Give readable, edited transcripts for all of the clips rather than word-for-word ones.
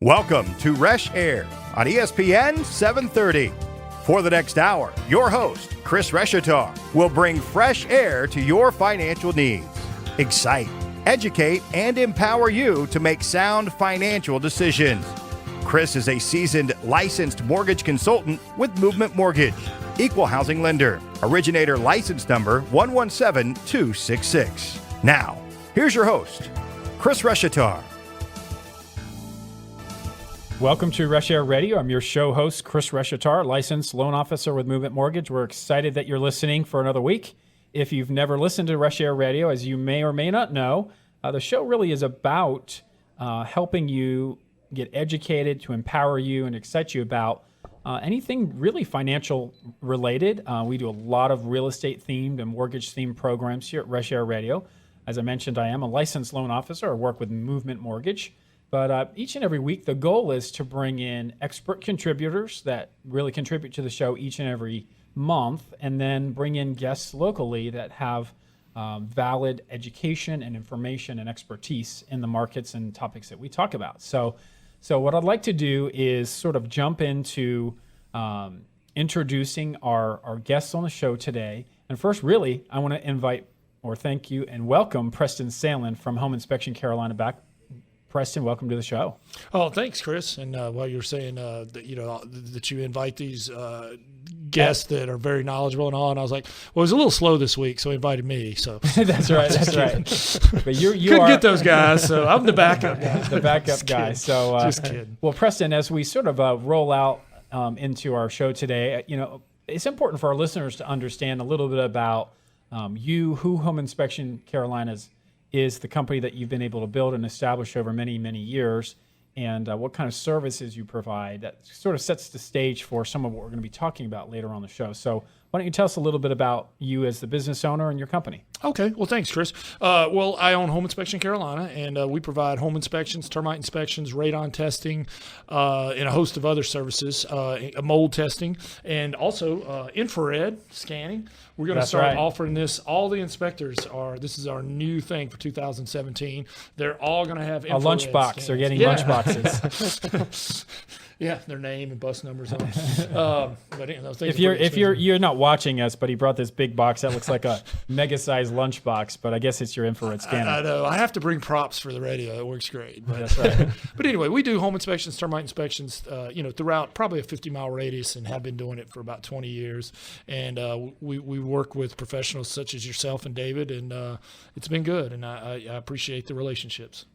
Welcome to Reshair on ESPN 730. For the next hour, your host, Chris Reshair, will bring fresh air to your financial needs. Excite, educate, and empower you to make sound financial decisions. Chris is a seasoned licensed mortgage consultant with Movement Mortgage, equal housing lender, originator license number 117266. Now, here's your host, Chris Reshair. Welcome to Reshair Radio. I'm your show host, Chris Reshair, licensed loan officer with Movement Mortgage. We're excited that you're listening for another week. If you've never listened to Reshair Radio, as you may or may not know, the show really is about helping you get educated, to empower you and excite you about anything really financial related. We do a lot of real estate themed and mortgage themed programs here at Reshair Radio. As I mentioned, I am a licensed loan officer. I work with Movement Mortgage. But each and every week, the goal is to bring in expert contributors that really contribute to the show each and every month, and then bring in guests locally that have valid education and information and expertise in the markets and topics that we talk about. So what I'd like to do is sort of jump into introducing our guests on the show today. And first, really, I want to invite or thank you and welcome Preston Sandlin from Home Inspection Carolina back. Preston, welcome to the show. Oh, thanks, Chris. And while you're saying that you invite these guests that are very knowledgeable and all, and I was like, well, it was a little slow this week, so he invited me. So that's right. But you couldn't get those guys, so I'm the backup guy. The backup guy. So just kidding. Well, Preston, as we sort of roll out into our show today, it's important for our listeners to understand a little bit about who Home Inspection Carolina is the company that you've been able to build and establish over many, many years, and what kind of services you provide. That sort of sets the stage for some of what we're going to be talking about later on the show. So why don't you tell us a little bit about you as the business owner and your company? Okay. Well, thanks, Chris. Well, I own Home Inspection Carolina, and we provide home inspections, termite inspections, radon testing, and a host of other services, mold testing, and also infrared scanning. We're going to start offering this. All the inspectors this is our new thing for 2017. They're all going to have infrared a lunchbox. scans. They're getting lunchboxes. Yeah, their name and bus numbers on. But if you're not watching us, but he brought this big box that looks like a mega-sized lunchbox, but I guess it's your infrared scanner. I know. I have to bring props for the radio. It works great. But, that's right. But anyway, we do home inspections, termite inspections, throughout probably a 50-mile radius, and have been doing it for about 20 years. And we work with professionals such as yourself and David, and it's been good. And I appreciate the relationships.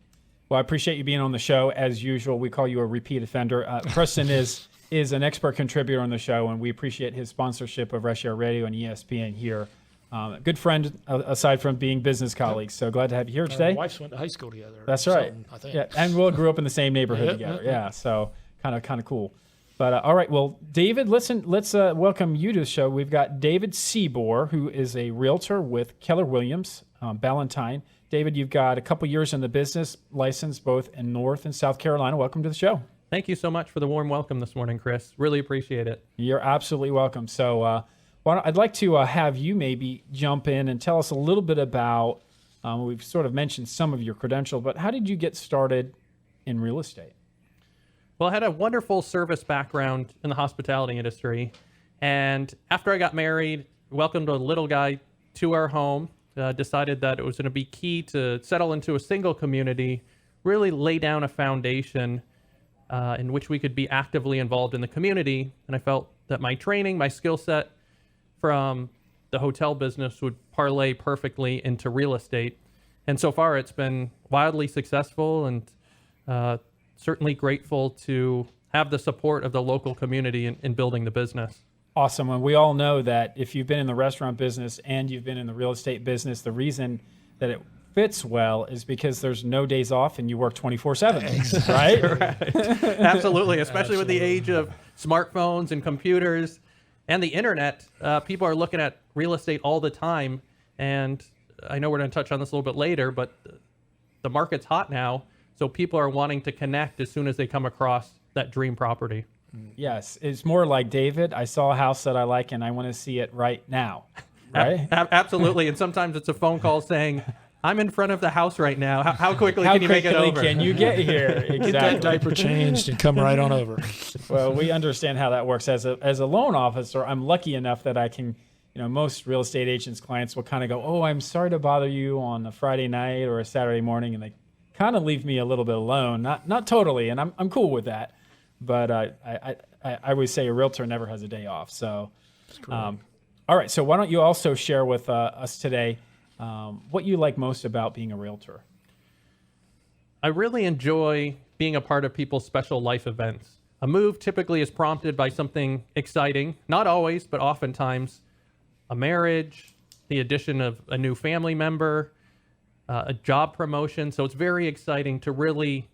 Well, I appreciate you being on the show. As usual, we call you a repeat offender. Preston is an expert contributor on the show, and we appreciate his sponsorship of Reshair Radio and ESPN here. A good friend, aside from being business colleagues. So glad to have you here today. Our wives went to high school together. That's right. I think. Yeah, and we all grew up in the same neighborhood together. Yeah, so kind of cool. But all right, well, David, let's welcome you to the show. We've got David Scribor, who is a realtor with Keller Williams, Ballantyne. David, you've got a couple years in the business, licensed both in North and South Carolina. Welcome to the show. Thank you so much for the warm welcome this morning, Chris. Really appreciate it. You're absolutely welcome. So I'd like to have you maybe jump in and tell us a little bit about, we've sort of mentioned some of your credentials, but how did you get started in real estate? Well, I had a wonderful service background in the hospitality industry. And after I got married, welcomed a little guy to our home. Decided that it was going to be key to settle into a single community, really lay down a foundation in which we could be actively involved in the community. And I felt that my training, my skill set from the hotel business would parlay perfectly into real estate. And so far, it's been wildly successful, and certainly grateful to have the support of the local community in building the business. Awesome. And we all know that if you've been in the restaurant business and you've been in the real estate business, the reason that it fits well is because there's no days off and you work 24/7, right? Right. Absolutely. Especially with the age of smartphones and computers and the internet, people are looking at real estate all the time. And I know we're going to touch on this a little bit later, but the market's hot now. So people are wanting to connect as soon as they come across that dream property. Yes, it's more like, David, I saw a house that I like and I want to see it right now, right? Absolutely. And sometimes it's a phone call saying, I'm in front of the house right now. How quickly How can you make it quickly over? can you get here? Get that Exactly. diaper changed and come right on over. Well, we understand how that works. As a loan officer, I'm lucky enough that I can, most real estate agents' clients will kind of go, "Oh, I'm sorry to bother you on a Friday night or a Saturday morning," and they kind of leave me a little bit alone. Not totally, and I'm cool with that. But I would say a realtor never has a day off. So, all right. So why don't you also share with us today what you like most about being a realtor? I really enjoy being a part of people's special life events. A move typically is prompted by something exciting, not always, but oftentimes a marriage, the addition of a new family member, a job promotion. So it's very exciting to really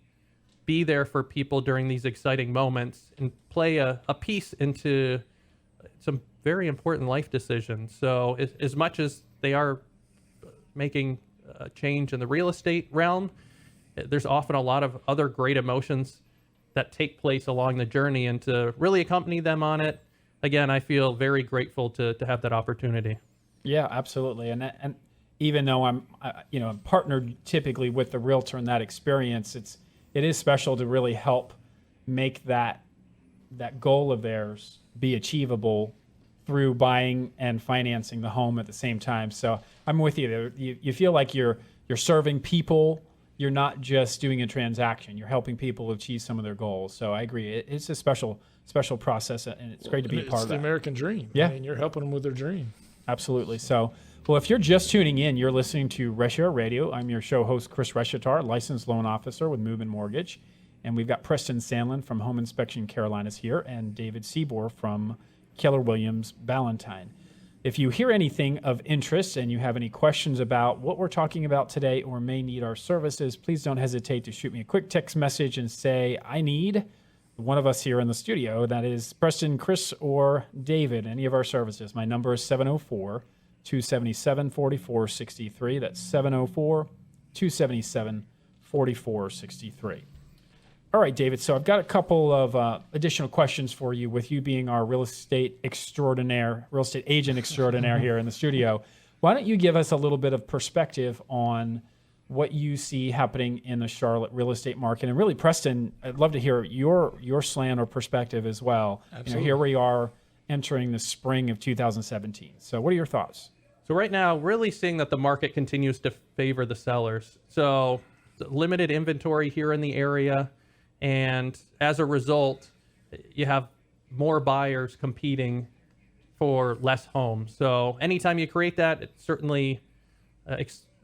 be there for people during these exciting moments and play a piece into some very important life decisions. So as much as they are making a change in the real estate realm, there's often a lot of other great emotions that take place along the journey, and to really accompany them on it, again, I feel very grateful to have that opportunity. Yeah, absolutely. And even though I'm partnered typically with the realtor in that experience, it is special to really help make that goal of theirs be achievable through buying and financing the home at the same time. So I'm with you there. You feel like you're serving people. You're not just doing a transaction. You're helping people achieve some of their goals. So I agree. It's a special process, and it's great to be a part of It's the that. American dream. Yeah. I mean, you're helping them with their dream. Absolutely. So, well, if you're just tuning in, you're listening to Reshair Radio. I'm your show host, Chris Reshatar, licensed loan officer with Movement Mortgage. And we've got Preston Sandlin from Home Inspection Carolinas here, and David Scribor from Keller Williams Ballantyne. If you hear anything of interest and you have any questions about what we're talking about today or may need our services, please don't hesitate to shoot me a quick text message and say, "I need one of us here in the studio." That is Preston, Chris, or David, any of our services. My number is 704-277-4463. That's 704-277-4463. All right, David, so I've got a couple of additional questions for you, with you being our real estate agent extraordinaire here in the studio. Why don't you give us a little bit of perspective on what you see happening in the Charlotte real estate market? And really, Preston, I'd love to hear your slant or perspective as well. Absolutely. Here we are entering the spring of 2017. So what are your thoughts? So right now, really seeing that the market continues to favor the sellers. So limited inventory here in the area. And as a result, you have more buyers competing for less homes. So anytime you create that, it certainly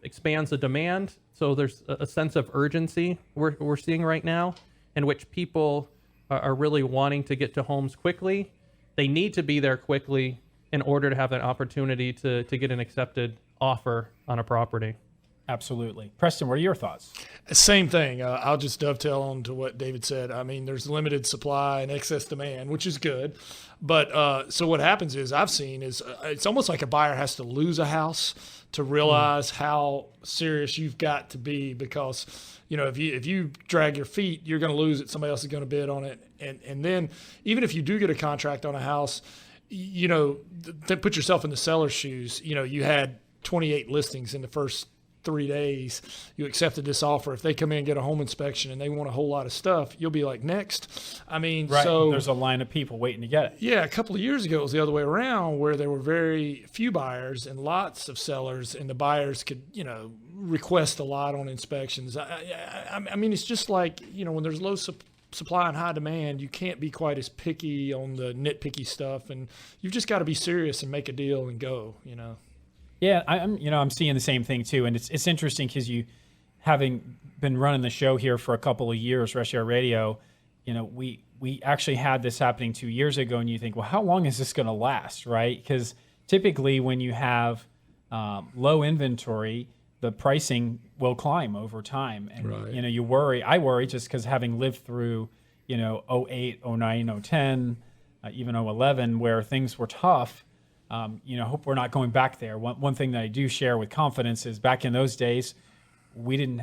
expands the demand. So there's a sense of urgency we're seeing right now, in which people are really wanting to get to homes quickly. They need to be there quickly in order to have an opportunity to get an accepted offer on a property. Absolutely. Preston, what are your thoughts? Same thing. I'll just dovetail on to what David said. I mean, there's limited supply and excess demand, which is good. But so what happens is, I've seen is it's almost like a buyer has to lose a house to realize how serious you've got to be, because if you drag your feet, you're going to lose it. Somebody else is going to bid on it, and then even if you do get a contract on a house, put yourself in the seller's shoes. You had 28 listings in the first 3 days. You accepted this offer. If they come in and get a home inspection and they want a whole lot of stuff, you'll be like, next. I mean, Right. so There's a line of people waiting to get it. yeah, a couple of years ago, it was the other way around, where there were very few buyers and lots of sellers, and the buyers could, request a lot on inspections. I mean, it's just like, when there's low supply and high demand, you can't be quite as picky on the nitpicky stuff, and you've just got to be serious and make a deal and go, Yeah, I'm seeing the same thing too, and it's interesting because you, having been running the show here for a couple of years, Reshair Radio, we actually had this happening 2 years ago, and you think, well, how long is this going to last, right? Because typically when you have low inventory, the pricing will climb over time, and Right. I worry just because having lived through 08, 09, 010, even 011, where things were tough. Hope we're not going back there. One thing that I do share with confidence is, back in those days, we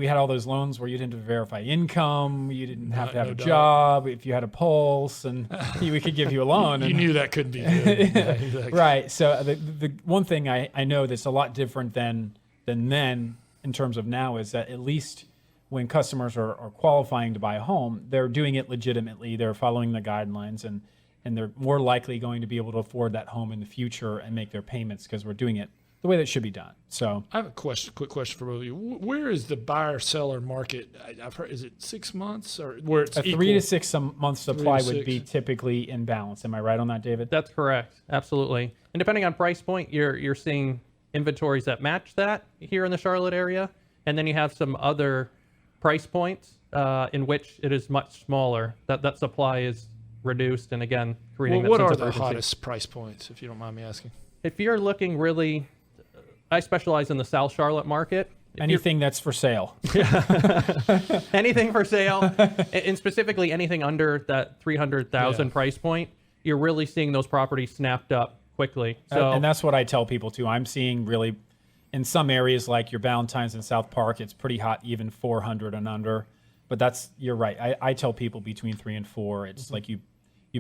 had all those loans where you didn't have to verify income, you didn't have to have No a doubt. job, if you had a pulse, and we could give you a loan. you And, knew that couldn't be good. right. So the one thing I know that's a lot different than then in terms of now is that at least when customers are qualifying to buy a home, they're doing it legitimately. They're following the guidelines, and they're more likely going to be able to afford that home in the future and make their payments because we're doing it the way that should be done. So I have a quick question for both of you. Where is the buyer-seller market? I've heard, is it 6 months or where it's a equal? 3 to 6 month supply 3 to would be 6. typically in balance. Am I right on that, David? That's correct. Absolutely. And depending on price point, you're seeing inventories that match that here in the Charlotte area. And then you have some other price points in which it is much smaller. That supply is reduced, and again, creating that What sense are of the urgency. hottest price points, if you don't mind me asking? If you're looking really, I specialize in the South Charlotte market. Anything that's for sale. Anything for sale, and specifically anything under that 300,000 price point, you're really seeing those properties snapped up quickly. So, And that's what I tell people too. I'm seeing really in some areas like your Valentine's in South Park, it's pretty hot, even 400 and under. But you're right. I tell people between 3 and 4, it's like you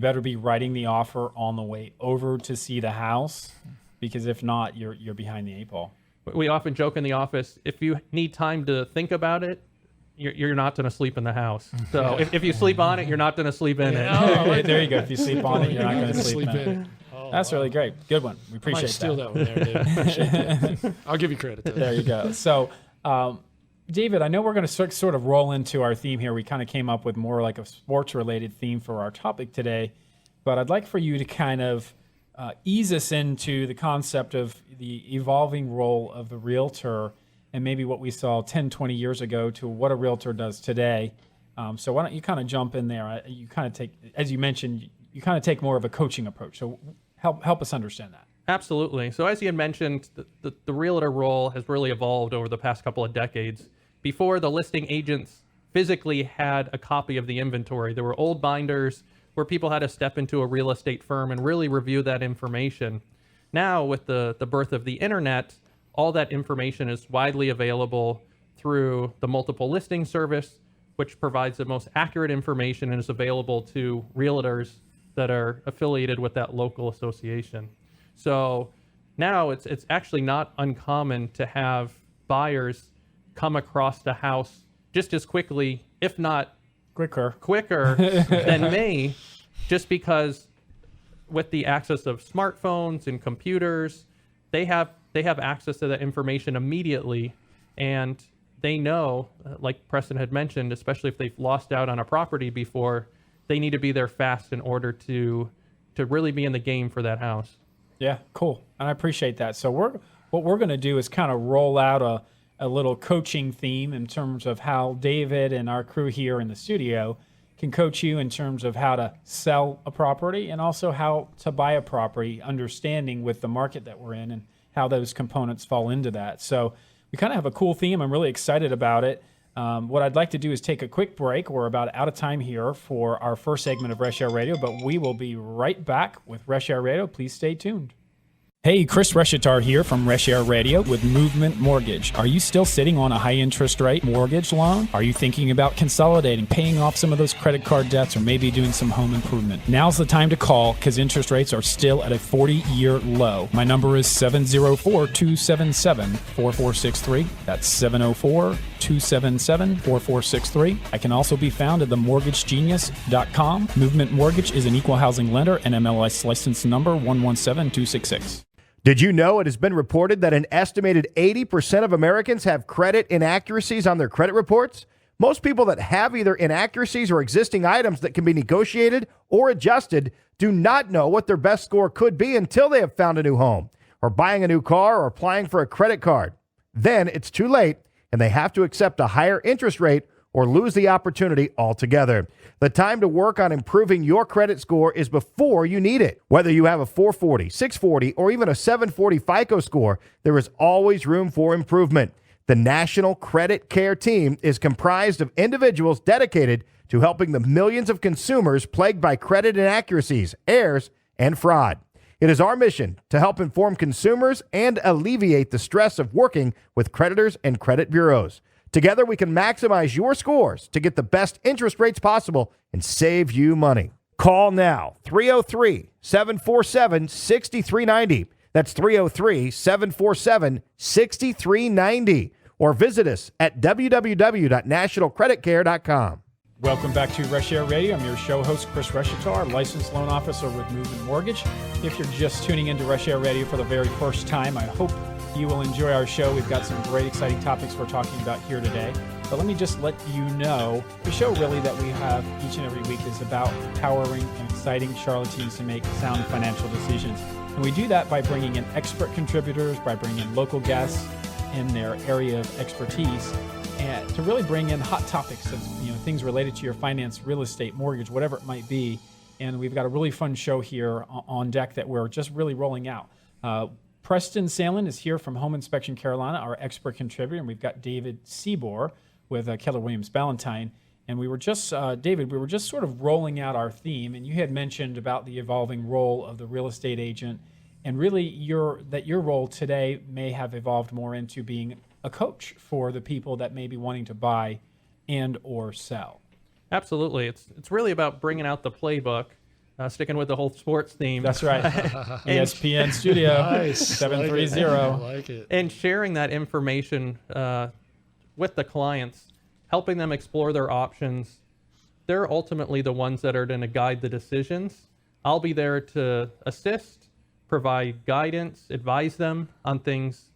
better be writing the offer on the way over to see the house, because if not, you're behind the 8 ball. we often joke in the office, if you need time to think about it, you're not going to sleep in the house. So if you sleep on it, you're not going to sleep in it. There you go. If you sleep on it, you're not going to sleep in it. Oh, That's really great. Good one. We I appreciate might steal that. that one there, David. Appreciate that. I'll give you credit. There you go. So, David, I know we're going to sort of roll into our theme here. We kind of came up with more like a sports-related theme for our topic today, but I'd like for you to kind of ease us into the concept of the evolving role of the realtor and maybe what we saw 10, 20 years ago to what a realtor does today. So why don't you kind of jump in there? You kind of take, as you mentioned, you kind of take more of a coaching approach. So help us understand that. Absolutely. So as you had mentioned, the realtor role has really evolved over the past couple of decades. Before, the listing agents physically had a copy of the inventory. There were old binders where people had to step into a real estate firm and really review that information. Now, with the birth of the internet, all that information is widely available through the multiple listing service, which provides the most accurate information and is available to realtors that are affiliated with that local association. So now it's actually not uncommon to have buyers come across the house just as quickly, if not quicker than me, just because with the access of smartphones and computers, they have access to that information immediately, and they know, like Preston had mentioned, especially if they've lost out on a property before, they need to be there fast in order to really be in the game for that house. Yeah, cool. And I appreciate that. So what we're going to do is kind of roll out a little coaching theme in terms of how David and our crew here in the studio can coach you in terms of how to sell a property and also how to buy a property, understanding with the market that we're in and how those components fall into that. So we kind of have a cool theme. I'm really excited about it. What I'd like to do is take a quick break. We're about out of time here for our first segment of Reshair Radio, but we will be right back with Reshair Radio. Please stay tuned. Hey, Chris Reshatar here from Reshair Radio with Movement Mortgage. Are you still sitting on a high interest rate mortgage loan? Are you thinking about consolidating, paying off some of those credit card debts, or maybe doing some home improvement? Now's the time to call because interest rates are still at a 40-year low. My number is 704-277-4463. That's 704-277-4463. I can also be found at themortgagegenius.com. Movement Mortgage is an equal housing lender, NMLS license number 117266. Did you know it has been reported that an estimated 80% of Americans have credit inaccuracies on their credit reports? Most people that have either inaccuracies or existing items that can be negotiated or adjusted do not know what their best score could be until they have found a new home or buying a new car or applying for a credit card. Then it's too late and they have to accept a higher interest rate or lose the opportunity altogether. The time to work on improving your credit score is before you need it. Whether you have a 440, 640, or even a 740 FICO score, there is always room for improvement. The National Credit Care Team is comprised of individuals dedicated to helping the millions of consumers plagued by credit inaccuracies, errors, and fraud. It is our mission to help inform consumers and alleviate the stress of working with creditors and credit bureaus. Together, we can maximize your scores to get the best interest rates possible and save you money. Call now, 303-747-6390. That's 303-747-6390. or visit us at www.nationalcreditcare.com. Welcome back to Reshair Radio. I'm your show host, Chris Reshatar, licensed loan officer with Movement Mortgage. If you're just tuning into Reshair Radio for the very first time, I hope you will enjoy our show. We've got some great, exciting topics we're talking about here today. But let me just let you know, the show really that we have each and every week is about empowering and exciting Charlotteans to make sound financial decisions. And we do that by bringing in expert contributors, by bringing in local guests in their area of expertise, and to really bring in hot topics of things related to your finance, real estate, mortgage, whatever it might be. And we've got a really fun show here on deck that we're just really rolling out. Preston Sandlin is here from Home Inspection Carolina, our expert contributor, and we've got David Scribor with Keller Williams Ballantyne. And we were just, David, we were just sort of rolling out our theme, and you had mentioned about the evolving role of the real estate agent, and really your role today may have evolved more into being a coach for the people that may be wanting to buy and or sell. Absolutely. It's really about bringing out the playbook, sticking with the whole sports theme. That's right. ESPN Studio, Nice. 730. I like it. And sharing that information with the clients, helping them explore their options. They're ultimately the ones that are going to guide the decisions. I'll be there to assist, provide guidance, advise them on things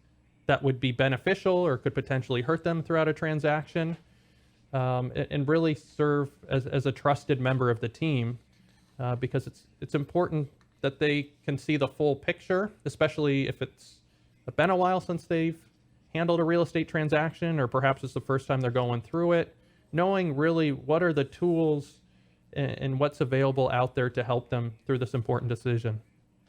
that would be beneficial or could potentially hurt them throughout a transaction, and really serve as a trusted member of the team, because it's important that they can see the full picture, especially if it's been a while since they've handled a real estate transaction, or perhaps it's the first time they're going through it, knowing really what are the tools and what's available out there to help them through this important decision.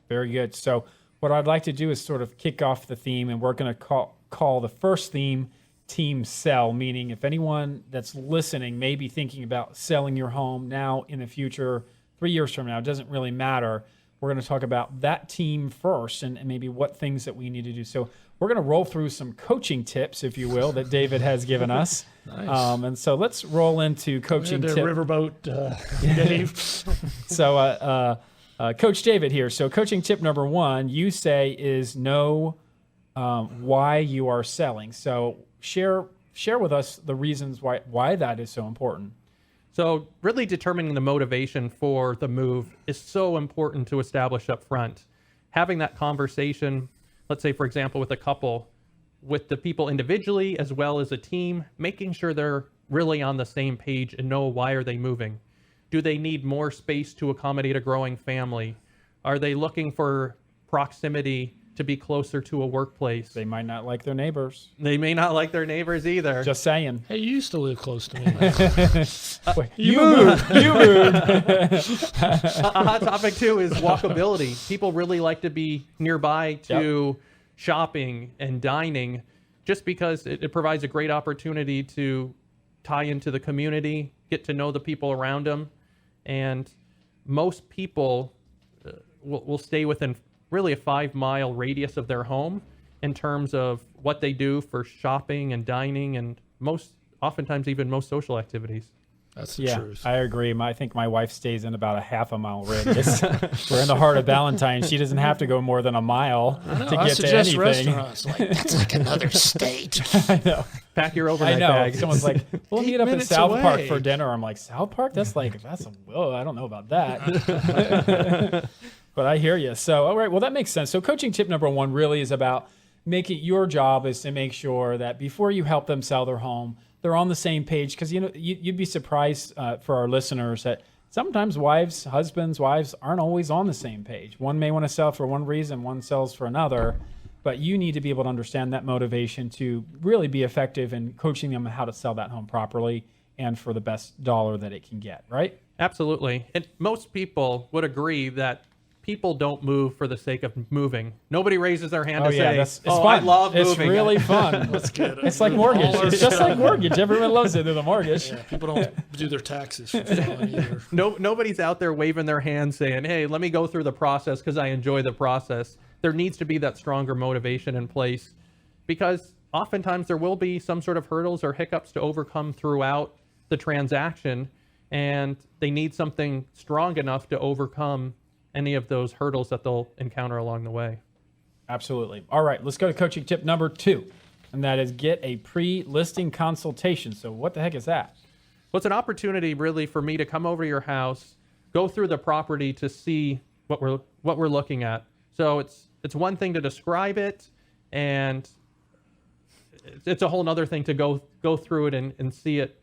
Very good. So what I'd like to do is sort of kick off the theme, and we're going to call the first theme Team Sell, meaning if anyone that's listening may be thinking about selling your home now, in the future, 3 years from now, it doesn't really matter. We're going to talk about that team first and maybe what things that we need to do. So we're going to roll through some coaching tips, if you will, that David has given us. Nice. And so let's roll into coaching tips. Riverboat, Dave. So Coach David here. So coaching tip number one, you say, is know why you are selling. So share with us the reasons why that is so important. So really determining the motivation for the move is so important to establish up front. Having that conversation, let's say, for example, with a couple, with the people individually as well as a team, making sure they're really on the same page and know why are they moving. Do they need more space to accommodate a growing family? Are they looking for proximity to be closer to a workplace? They might not like their neighbors. They may not like their neighbors either. Just saying. Hey, you used to live close to me. Wait, you moved. You moved. A hot topic too is walkability. People really like to be nearby to shopping and dining, just because it provides a great opportunity to tie into the community, get to know the people around them, and most people will stay within really a 5-mile radius of their home in terms of what they do for shopping and dining, and oftentimes even most social activities. That's the truth. I agree. I think my wife stays in about a 1/2 mile radius. We're in the heart of Ballantyne. She doesn't have to go more than a mile to get to anything. Restaurants. That's like another state. I know. Pack your overnight I know. bag. Someone's like, we'll 8 meet up in minutes South Park away. for dinner. I'm like, South Park? That's I don't know about that. But I hear you. So, all right, well, that makes sense. So coaching tip number one really is about your job is to make sure that before you help them sell their home, they're on the same page. Because, you'd be surprised for our listeners that sometimes husbands, wives aren't always on the same page. One may want to sell for one reason, one sells for another. But you need to be able to understand that motivation to really be effective in coaching them on how to sell that home properly and for the best dollar that it can get, right? Absolutely. And most people would agree that people don't move for the sake of moving. Nobody raises their hand to say, it's fun. fun. I love moving. It's really fun. That's good. It's like mortgage. It's just like mortgage. Everyone loves it in the mortgage. Yeah, people don't do their taxes for fun either. Nobody's out there waving their hand saying, hey, let me go through the process because I enjoy the process. There needs to be that stronger motivation in place, because oftentimes there will be some sort of hurdles or hiccups to overcome throughout the transaction, and they need something strong enough to overcome any of those hurdles that they'll encounter along the way. Absolutely. All right, let's go to coaching tip number two. and that is get a pre-listing consultation. So what the heck is that? Well, it's an opportunity really for me to come over to your house, go through the property to see what we're looking at. So it's one thing to describe it, and it's a whole other thing to go through it and see it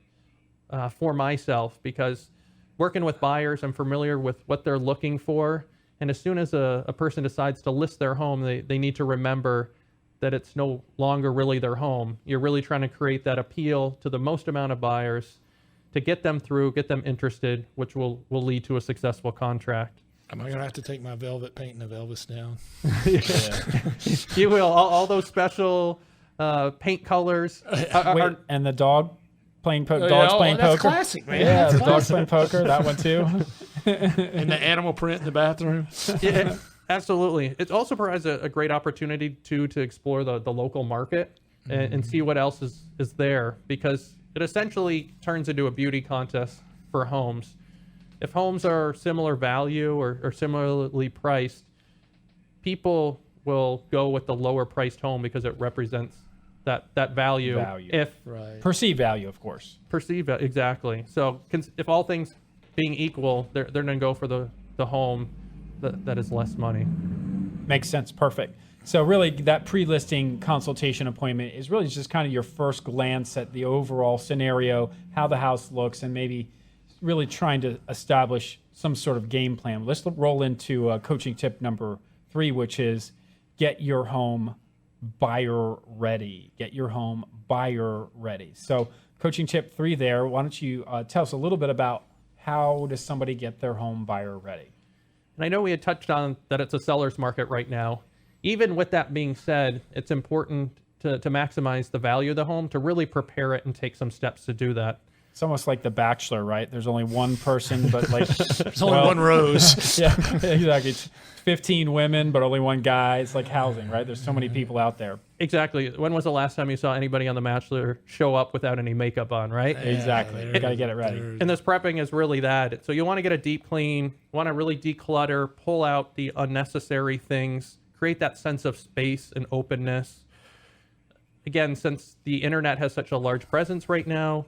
for myself, because working with buyers, I'm familiar with what they're looking for. And as soon as a person decides to list their home, they need to remember that it's no longer really their home. You're really trying to create that appeal to the most amount of buyers to get them through, get them interested, which will lead to a successful contract. Am I going to have to take my velvet paint and Elvis down? You will. All those special paint colors. Wait, and the dog playing That's poker. classic, man. Yeah, That's the dog's classic. playing poker. That one too. And the animal print in the bathroom. Yeah, absolutely. It also provides a great opportunity to explore the local market and see what else is there, because it essentially turns into a beauty contest for homes. If homes are similar value or similarly priced, people will go with the lower priced home because it represents that value. If Right. Perceived value, of course. perceived, exactly. So if all things being equal, they're going to go for the home that is less money. Makes sense. Perfect. So really that pre-listing consultation appointment is really just kind of your first glance at the overall scenario, how the house looks, and maybe really trying to establish some sort of game plan. Let's roll into coaching tip number 3, which is get your home buyer ready. Get your home buyer ready. So coaching tip 3 there, why don't you tell us a little bit about how does somebody get their home buyer ready? And I know we had touched on that it's a seller's market right now. Even with that being said, it's important to maximize the value of the home, to really prepare it and take some steps to do that. It's almost like The Bachelor, right? There's only one person, but like There's only one rose. Yeah, exactly. It's 15 women, but only one guy. It's like housing, right? There's so many people out there. Exactly. When was the last time you saw anybody on The Bachelor show up without any makeup on, right? Exactly. You got to get it ready. And this prepping is really that. So you want to get a deep clean, want to really declutter, pull out the unnecessary things, create that sense of space and openness. Again, since the internet has such a large presence right now,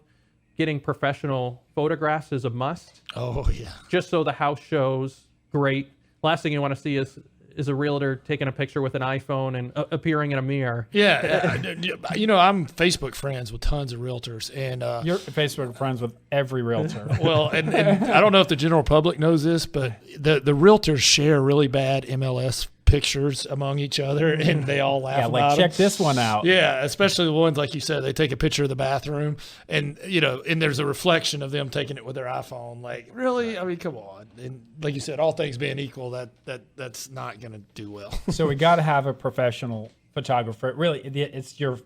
getting professional photographs is a must. Oh, yeah. Just so the house shows great. Last thing you want to see is a realtor taking a picture with an iPhone and appearing in a mirror. Yeah. I'm Facebook friends with tons of realtors. And You're Facebook friends with every realtor. well, and I don't know if the general public knows this, but the realtors share really bad MLS pictures among each other, and they all laugh about check them. this one out. Yeah, especially the ones, like you said, they take a picture of the bathroom, and and there's a reflection of them taking it with their iPhone. Like, really? I mean, come on. And like you said, all things being equal, that's not going to do well. So we got to have a professional photographer. Really, it's your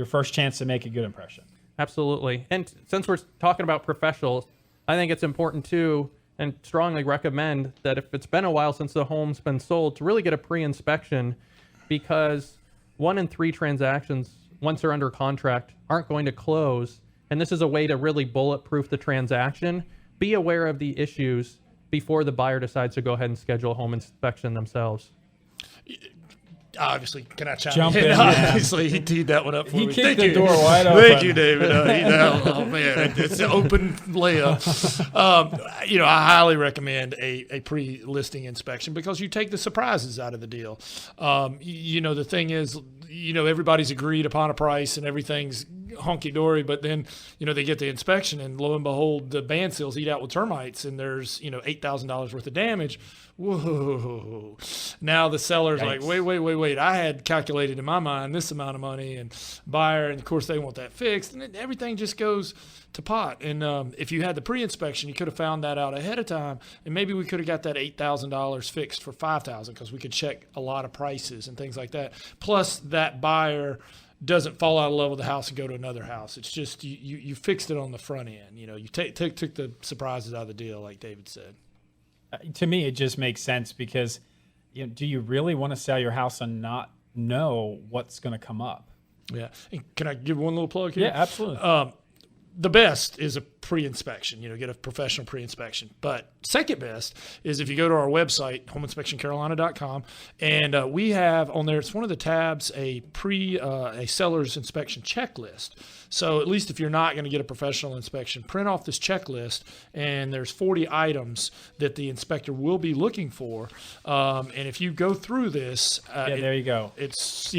first chance to make a good impression. Absolutely. And since we're talking about professionals, I think it's important too, and strongly recommend that if it's been a while since the home's been sold, to really get a pre-inspection, because 1 in 3 transactions, once they're under contract, aren't going to close. And this is a way to really bulletproof the transaction. Be aware of the issues before the buyer decides to go ahead and schedule a home inspection themselves. Obviously, can I Jump in? in, man. Obviously, he teed that one up for He me. kicked Thank the you. door wide open. Thank you, David. Oh man, it's an open layup. I highly recommend a pre-listing inspection, because you take the surprises out of the deal. The thing is, everybody's agreed upon a price and everything's honky-dory, but then, they get the inspection and lo and behold, the band seals eat out with termites and there's, $8,000 worth of damage. Whoa. Now the seller's like, wait. I had calculated in my mind this amount of money, and buyer, and of course they want that fixed, and then everything just goes to pot. And if you had the pre-inspection, you could have found that out ahead of time, and maybe we could have got that $8,000 fixed for $5,000, because we could check a lot of prices and things like that. Plus, that buyer doesn't fall out of love with the house and go to another house. It's just you fixed it on the front end. You took the surprises out of the deal, like David said. To me, it just makes sense, because do you really want to sell your house and not know what's going to come up? Yeah. And can I give one little plug here? Yeah, absolutely. The best is a pre-inspection, get a professional pre-inspection. But second best is if you go to our website, homeinspectioncarolina.com, and we have on there, it's one of the tabs, a seller's inspection checklist. So at least if you're not going to get a professional inspection, print off this checklist, and there's 40 items that the inspector will be looking for. And if you go through this, there you go. It's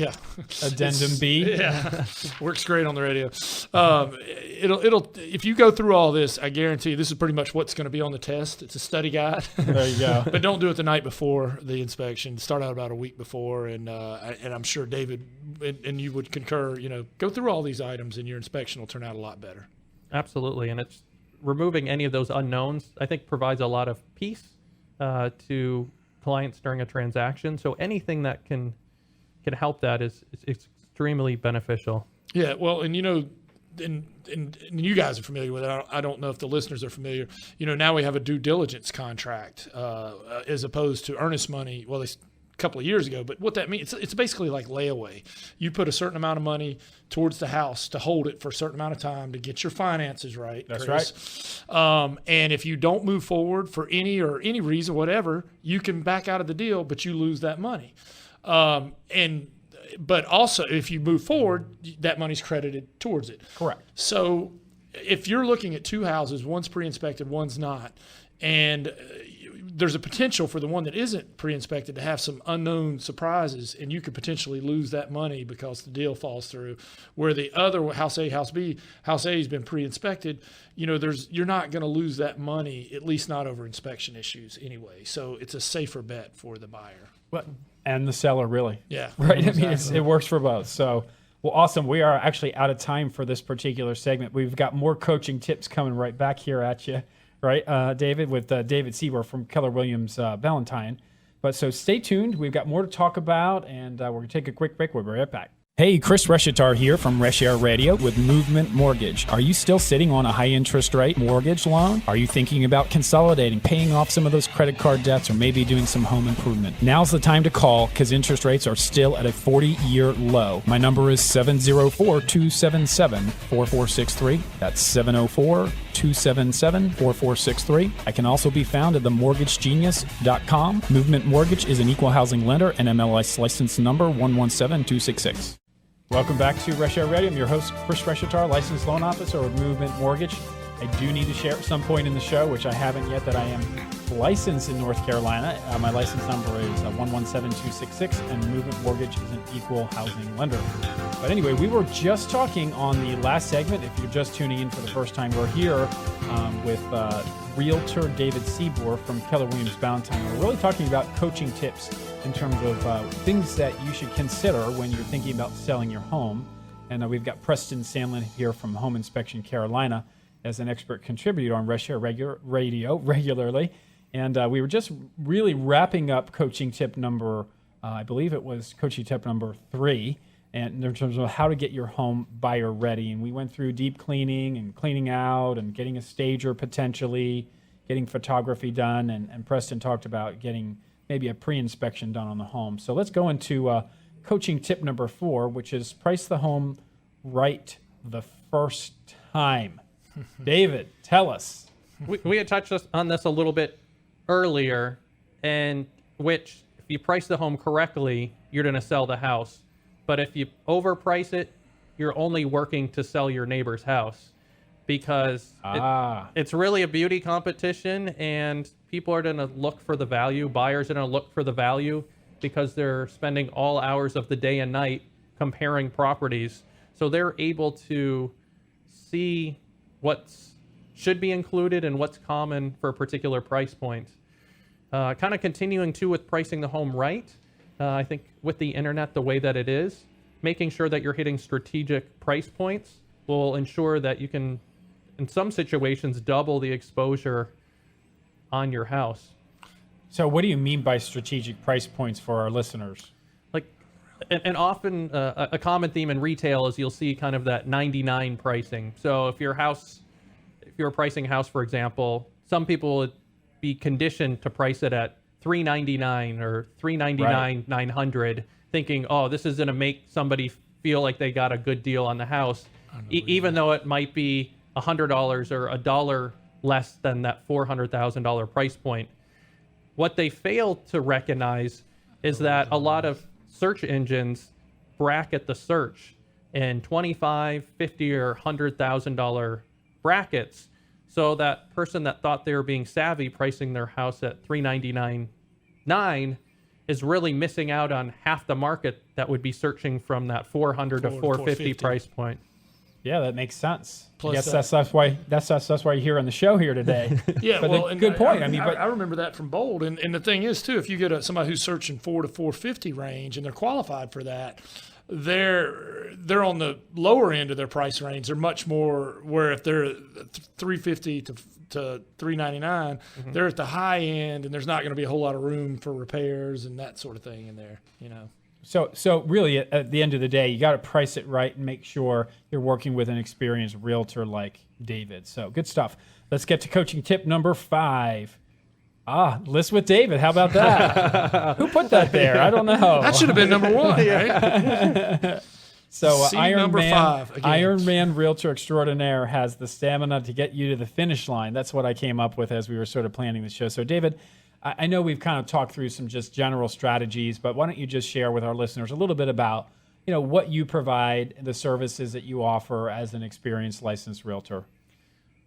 Addendum B. Yeah, works great on the radio. It'll if you go through all this, I guarantee you this is pretty much what's going to be on the test. It's a study guide. There you go. But don't do it the night before the inspection. Start out about a week before, and I'm sure David and you would concur. Go through all these items, and your inspection will turn out a lot better. Absolutely, and it's removing any of those unknowns, I think, provides a lot of peace to clients during a transaction. So anything that can help that is extremely beneficial. Yeah, well, and and you guys are familiar with it. I don't know if the listeners are familiar. Now we have a due diligence contract as opposed to earnest money. Well, a couple of years ago, but what that means, it's basically like layaway. You put a certain amount of money towards the house to hold it for a certain amount of time to get your finances right. That's Chris. Right. And if you don't move forward for any reason, whatever, you can back out of the deal, but you lose that money. But also, if you move forward, that money's credited towards it. Correct. So if you're looking at two houses, one's pre-inspected, one's not, and there's a potential for the one that isn't pre-inspected to have some unknown surprises, and you could potentially lose that money because the deal falls through. Where the other house A, house B, house A has been pre-inspected, you're not going to lose that money, at least not over inspection issues anyway. So it's a safer bet for the buyer. And the seller, really. Yeah. Right. Exactly. I mean, it works for both. So, well, awesome. We are actually out of time for this particular segment. We've got more coaching tips coming right back here at you, right, David, with David Scribor from Keller Williams Valentine. But so stay tuned. We've got more to talk about, and we're going to take a quick break. We'll be right back. Hey, Chris Reshatar here from Reshair Radio with Movement Mortgage. Are you still sitting on a high interest rate mortgage loan? Are you thinking about consolidating, paying off some of those credit card debts, or maybe doing some home improvement? Now's the time to call because interest rates are still at a 40-year low. My number is 704-277-4463. That's 704-277-4463. I can also be found at themortgagegenius.com. Movement Mortgage is an equal housing lender and MLS license number 117266. Welcome back to Reshair Radio. I'm your host, Chris Reshatar, licensed loan officer with Movement Mortgage. I do need to share at some point in the show, which I haven't yet, that I am licensed in North Carolina. My license number is 117266, and Movement Mortgage is an equal housing lender. But anyway, we were just talking on the last segment. If you're just tuning in for the first time, we're here with Realtor David Scribor from Keller Williams Valentine. We're really talking about coaching tips in terms of things that you should consider when you're thinking about selling your home. And we've got Preston Sandlin here from Home Inspection Carolina as an expert contributor on Reshair Radio regularly. And we were just really wrapping up coaching tip number, I believe it was coaching tip number 3, and in terms of how to get your home buyer ready. And we went through deep cleaning and cleaning out and getting a stager potentially, getting photography done, and Preston talked about getting maybe a pre-inspection done on the home. So let's go into coaching tip number 4, which is price the home right the first time. David, tell us. We had touched on this a little bit earlier, and which if you price the home correctly, you're going to sell the house. But if you overprice it, you're only working to sell your neighbor's house, because it's really a beauty competition, and people are going to look for the value. Buyers are going to look for the value because they're spending all hours of the day and night comparing properties. So they're able to see what should be included and what's common for a particular price point. Kind of continuing too with pricing the home right. I think with the internet the way that it is, making sure that you're hitting strategic price points will ensure that you can, in some situations, double the exposure on your house. So what do you mean by strategic price points for our listeners? And often a common theme in retail is you'll see kind of that 99 pricing. So if you're pricing a house, for example, some people would be conditioned to price it at $399 or $399, right, $900, thinking, oh, this is going to make somebody feel like they got a good deal on the house, even though it might be $100 or $1 less than that $400,000 price point. What they fail to recognize is that a lot of search engines bracket the search in $25,000, $50,000, or $100,000 brackets. So that person that thought they were being savvy pricing their house at $399,900 is really missing out on half the market that would be searching from that $400 to $450 price point. Yeah, that makes sense. Plus I guess that's why you're here on the show here today. Yeah, but well, good point. I remember that from Bold, and the thing is too, if you get somebody who's searching $400 to $450 range and they're qualified for that, they're on the lower end of their price range. They're much more where if they're $350 to $399, they're at the high end, and there's not going to be a whole lot of room for repairs and that sort of thing in there. So really, at the end of the day, you got to price it right and make sure you're working with an experienced realtor like David. So good stuff. Let's get to coaching tip number 5. List with David. How about that? Who put that there? I don't know. That should have been number 1, right? So number 5 again. Iron Man Realtor Extraordinaire has the stamina to get you to the finish line. That's what I came up with as we were sort of planning the show. So David, I know we've kind of talked through some just general strategies, but why don't you just share with our listeners a little bit about, what you provide, the services that you offer as an experienced licensed realtor?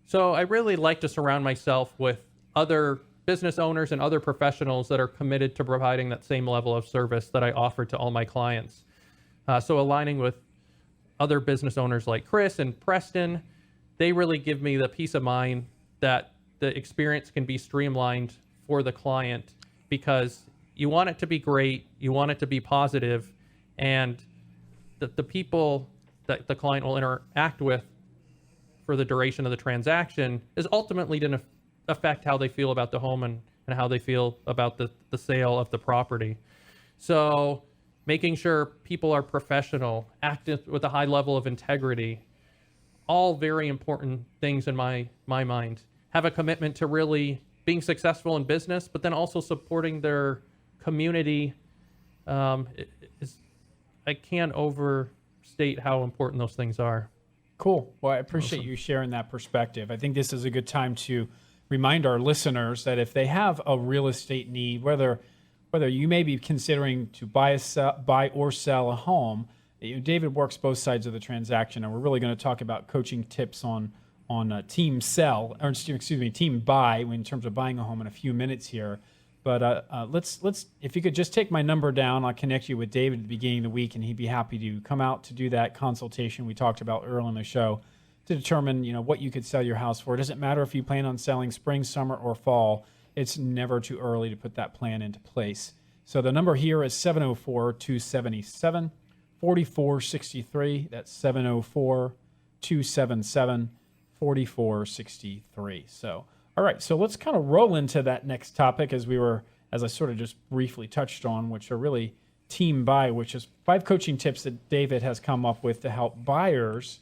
So I really like to surround myself with other business owners and other professionals that are committed to providing that same level of service that I offer to all my clients. So aligning with other business owners like Chris and Preston, they really give me the peace of mind that the experience can be streamlined for the client, because you want it to be great, you want it to be positive, and the people that the client will interact with for the duration of the transaction is ultimately going to affect how they feel about the home and how they feel about the sale of the property. So making sure people are professional, active with a high level of integrity, all very important things in my mind. Have a commitment to really being successful in business, but then also supporting their community. I can't overstate how important those things are. Cool. Well, I appreciate you sharing that perspective. I think this is a good time to remind our listeners that if they have a real estate need, whether you may be considering to buy or sell a home, David works both sides of the transaction, and we're really going to talk about coaching tips on team buy in terms of buying a home in a few minutes here. But let's if you could just take my number down, I'll connect you with David at the beginning of the week, and he'd be happy to come out to do that consultation we talked about earlier in the show to determine what you could sell your house for. It doesn't matter if you plan on selling spring, summer, or fall. It's never too early to put that plan into place. So the number here is 704-277-4463. That's 704-277-4463. So, all right. So let's kind of roll into that next topic as I sort of just briefly touched on, which are really team buy, which is 5 coaching tips that David has come up with to help buyers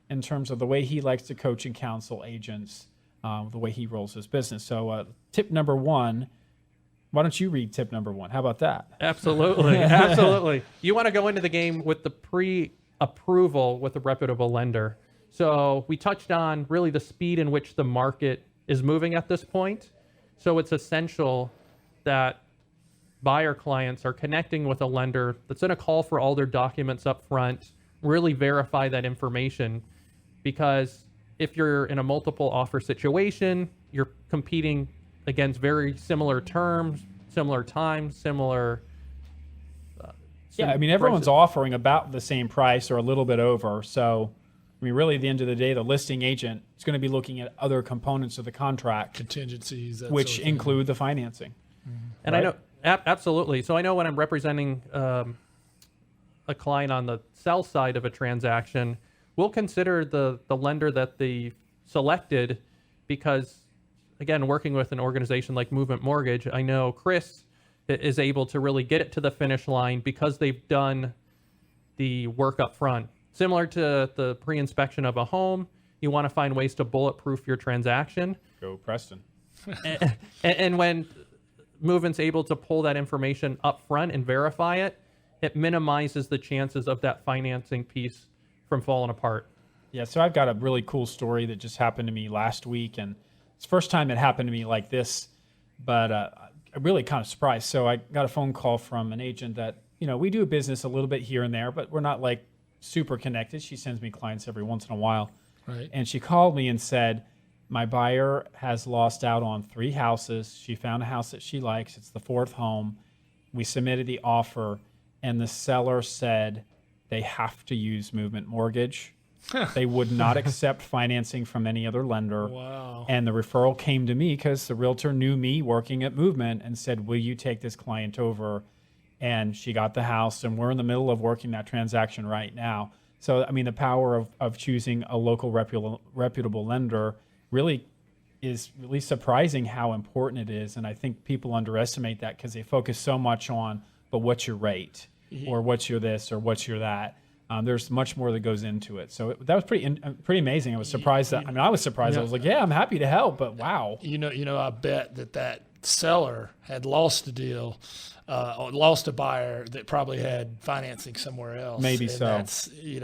in terms of the way he likes to coach and counsel agents, the way he rolls his business. So tip number 1, why don't you read tip number 1? How about that? Absolutely. Absolutely. You want to go into the game with the pre-approval with a reputable lender. So we touched on really the speed in which the market is moving at this point. So it's essential that buyer clients are connecting with a lender that's going to call for all their documents up front, really verify that information, because if you're in a multiple offer situation, you're competing against very similar terms, similar times, similar. Everyone's prices. offering about the same price or a little bit over. So, really, at the end of the day, the listing agent is going to be looking at other components of the contract, Contingencies, that which sort of thing. include the financing. And right? I know, absolutely. So I know when I'm representing a client on the sell side of a transaction, we'll consider the lender that they selected because, again, working with an organization like Movement Mortgage, I know Chris is able to really get it to the finish line because they've done the work up front. Similar to the pre-inspection of a home, you want to find ways to bulletproof your transaction. Go Preston. And when Movement's able to pull that information up front and verify it, it minimizes the chances of that financing piece from falling apart. Yeah, so I've got a really cool story that just happened to me last week, and it's the first time it happened to me like this, but I'm really kind of surprised. So I got a phone call from an agent that, we do business a little bit here and there, but we're not like super connected. She sends me clients every once in a while. Right. And she called me and said, my buyer has lost out on 3 houses. She found a house that she likes. It's the 4th home. We submitted the offer, and the seller said they have to use Movement Mortgage. They would not accept financing from any other lender. Wow. And the referral came to me because the realtor knew me working at Movement and said, will you take this client over? And she got the house, and we're in the middle of working that transaction right now. So, I mean, the power of choosing a local reputable lender really is really surprising how important it is. And I think people underestimate that because they focus so much on, but what's your rate? Or what's your this? Or what's your that? There's much more that goes into it. So that was pretty amazing. I was surprised I was surprised. I was like, yeah, I'm happy to help, but wow. I bet that seller had lost a deal, lost a buyer that probably had financing somewhere else. Maybe so.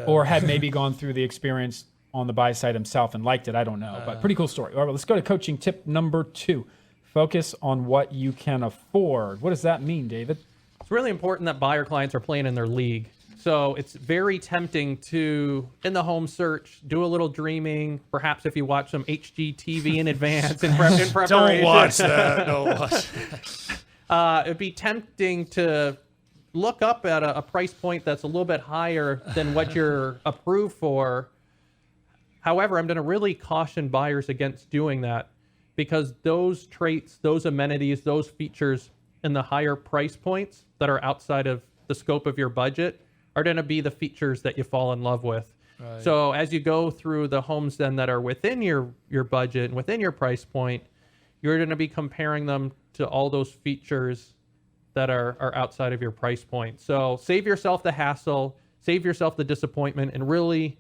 Or had maybe gone through the experience on the buy side himself and liked it. I don't know, but pretty cool story. All right, well, let's go to coaching tip number 2. Focus on what you can afford. What does that mean, David? It's really important that buyer clients are playing in their league. So it's very tempting to, in the home search, do a little dreaming. Perhaps if you watch some HGTV in advance in preparation. Don't watch that. Don't watch that. It'd be tempting to look up at a price point that's a little bit higher than what you're approved for. However, I'm going to really caution buyers against doing that because those traits, those amenities, those features in the higher price points that are outside of the scope of your budget are going to be the features that you fall in love with. Right. So as you go through the homes then that are within your budget and within your price point, you're going to be comparing them to all those features that are outside of your price point. So save yourself the hassle, save yourself the disappointment, and really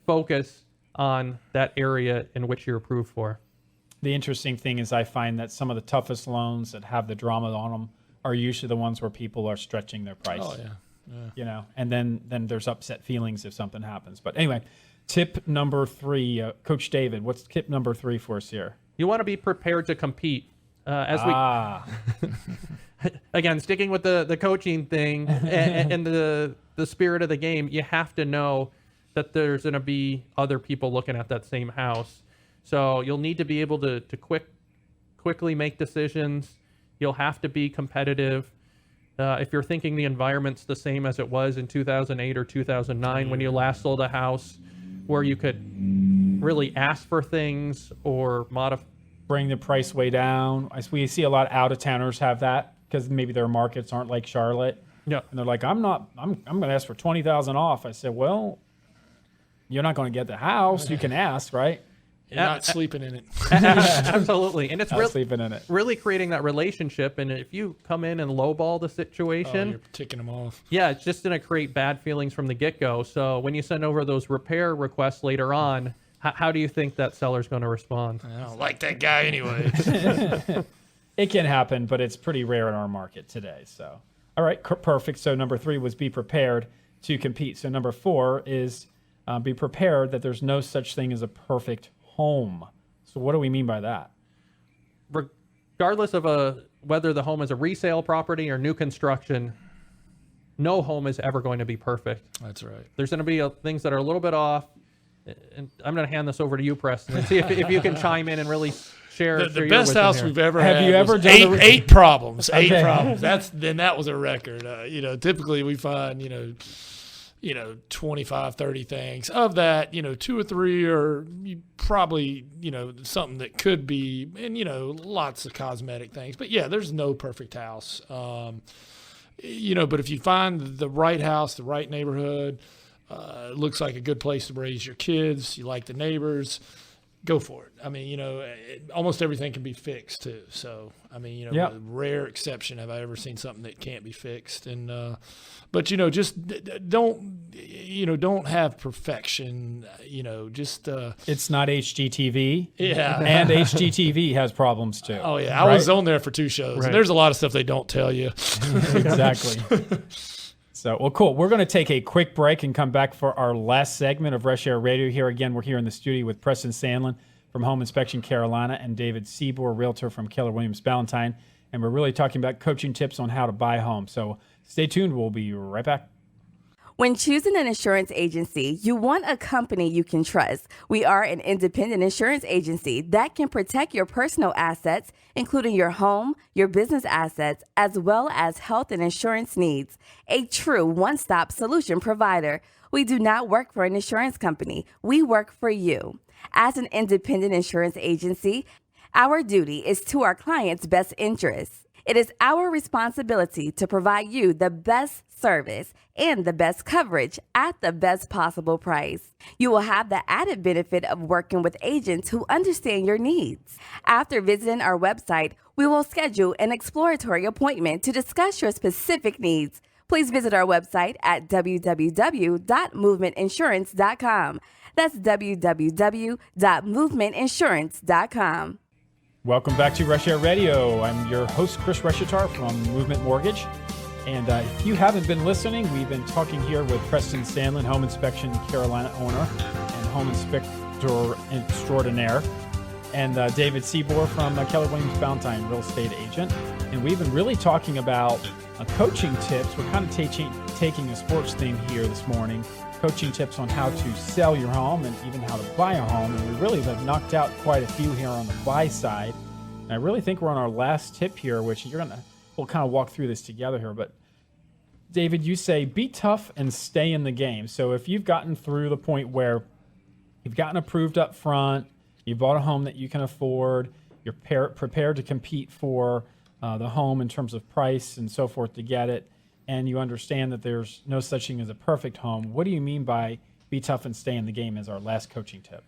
focus on that area in which you're approved for. The interesting thing is I find that some of the toughest loans that have the drama on them are usually the ones where people are stretching their price. Oh, yeah. And then there's upset feelings if something happens. But anyway, tip number 3, Coach David, what's tip number 3 for us here? You want to be prepared to compete. Again, sticking with the coaching thing and the spirit of the game, you have to know that there's going to be other people looking at that same house. So you'll need to be able to quickly make decisions. You'll have to be competitive. If you're thinking the environment's the same as it was in 2008 or 2009 when you last sold a house, where you could really ask for things or bring the price way down. We see a lot of out-of-towners have that because maybe their markets aren't like Charlotte. Yeah, and they're like, I'm going to ask for $20,000 off. I said, well, you're not going to get the house. You can ask, right? You're not sleeping in it. Absolutely. And it's sleeping in it. Really creating that relationship. And if you come in and lowball the situation, you're ticking them off. Yeah, it's just going to create bad feelings from the get-go. So when you send over those repair requests later on, how do you think that seller's going to respond? I don't like that guy anyway. It can happen, but it's pretty rare in our market today. So, all right, perfect. So number 3 was be prepared to compete. So number 4 is be prepared that there's no such thing as a perfect home. So what do we mean by that? Regardless of whether the home is a resale property or new construction, no home is ever going to be perfect. That's right. There's going to be things that are a little bit off. And I'm going to hand this over to you, Preston, and see if you can chime in and really share the best house we've ever had. Have you ever done eight problems? Okay. 8 problems. That was a record. Typically we find 25, 30 things. Of that, 2 or 3 are probably, something that could be, and, lots of cosmetic things. But, yeah, there's no perfect house. But if you find the right house, the right neighborhood, it looks like a good place to raise your kids, you like the neighbors, go for it. I mean, almost everything can be fixed too. So, I mean, Yep. with rare exception have I ever seen something that can't be fixed. And, but just don't have perfection. It's not HGTV. Yeah. And HGTV has problems too. Oh yeah, I was on there for 2 shows. Right. And there's a lot of stuff they don't tell you. Exactly. So, well, cool. We're going to take a quick break and come back for our last segment of Reshair Radio. Here again, we're here in the studio with Preston Sandlin from Home Inspection Carolina and David Scribor, realtor from Keller Williams Ballantyne. And we're really talking about coaching tips on how to buy a home. So stay tuned. We'll be right back. When choosing an insurance agency, you want a company you can trust. We are an independent insurance agency that can protect your personal assets, including your home, your business assets, as well as health and insurance needs. A true one-stop solution provider. We do not work for an insurance company. We work for you. As an independent insurance agency, our duty is to our clients' best interests. It is our responsibility to provide you the best service and the best coverage at the best possible price. You will have the added benefit of working with agents who understand your needs. After visiting our website, we will schedule an exploratory appointment to discuss your specific needs. Please visit our website at www.movementinsurance.com. That's www.movementinsurance.com. Welcome back to Reshair Radio. I'm your host, Chris Reshatar from Movement Mortgage. And if you haven't been listening, we've been talking here with Preston Sandlin, Home Inspection Carolina owner and Home Inspector Extraordinaire, and David Scribor from Keller Williams Ballantyne, real estate agent. And we've been really talking about coaching tips. We're kind of taking a sports theme here this morning, coaching tips on how to sell your home and even how to buy a home. And we really have knocked out quite a few here on the buy side. And I really think we're on our last tip here, which we'll kind of walk through this together here. But David, you say be tough and stay in the game. So if you've gotten through the point where you've gotten approved up front, you bought a home that you can afford, you're prepared to compete for the home in terms of price and so forth to get it, and you understand that there's no such thing as a perfect home, what do you mean by be tough and stay in the game as our last coaching tip?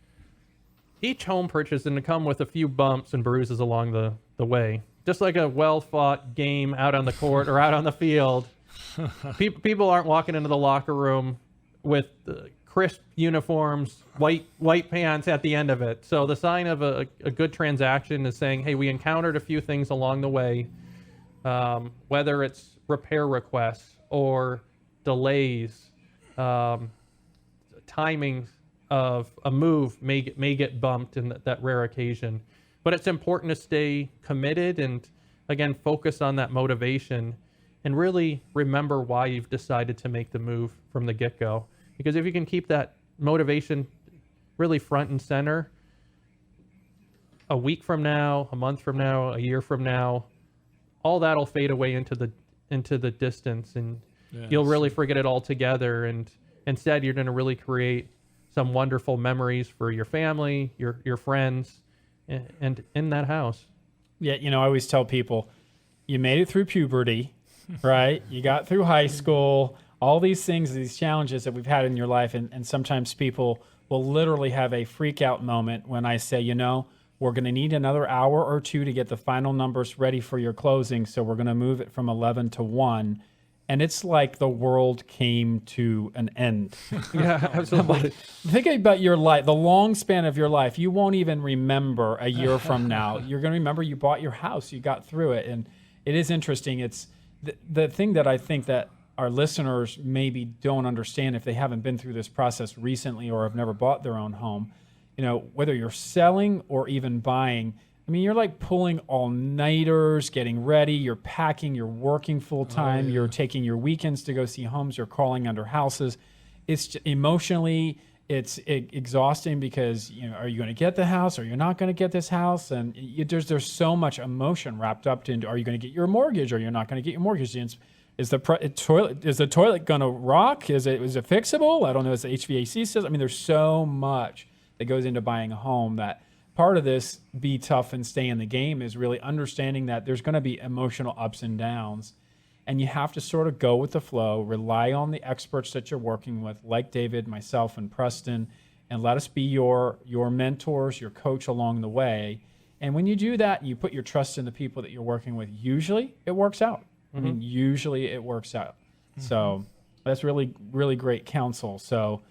Each home purchase is going to come with a few bumps and bruises along the way. Just like a well-fought game out on the court or out on the field, people aren't walking into the locker room with crisp uniforms, white pants at the end of it. So the sign of a good transaction is saying, hey, we encountered a few things along the way, whether it's repair requests or delays, timing of a move may get bumped in that rare occasion. But it's important to stay committed and, again, focus on that motivation and really remember why you've decided to make the move from the get-go. Because if you can keep that motivation really front and center, a week from now, a month from now, a year from now, all that'll fade away into the distance, and you'll really forget it altogether. And instead, you're going to really create some wonderful memories for your family, your friends, and in that house. Yeah, I always tell people, you made it through puberty, right? You got through high school, all these things, these challenges that we've had in your life, and sometimes people will literally have a freak out moment when I say, we're going to need another hour or two to get the final numbers ready for your closing, so we're going to move it from 11 to 1. And it's like the world came to an end. Yeah, absolutely. Think about your life, the long span of your life. You won't even remember a year from now. You're going to remember you bought your house, you got through it. And it is interesting. It's the thing that I think that our listeners maybe don't understand if they haven't been through this process recently or have never bought their own home. Whether you're selling or even buying, you're like pulling all-nighters, getting ready, you're packing, you're working full-time, You're taking your weekends to go see homes, you're calling under houses. It's emotionally, it's exhausting because, are you going to get the house or you're not going to get this house? And there's so much emotion wrapped up into, are you going to get your mortgage or you're not going to get your mortgage? Is the toilet going to rock? Is it fixable? I don't know. Is the HVAC system? There's so much that goes into buying a home that part of this be tough and stay in the game is really understanding that there's going to be emotional ups and downs, and you have to sort of go with the flow, rely on the experts that you're working with, like David, myself, and Preston, and let us be your mentors, your coach along the way. And when you do that, you put your trust in the people that you're working with, usually it works out. Mm-hmm. Usually it works out. Mm-hmm. So that's really, really great counsel. So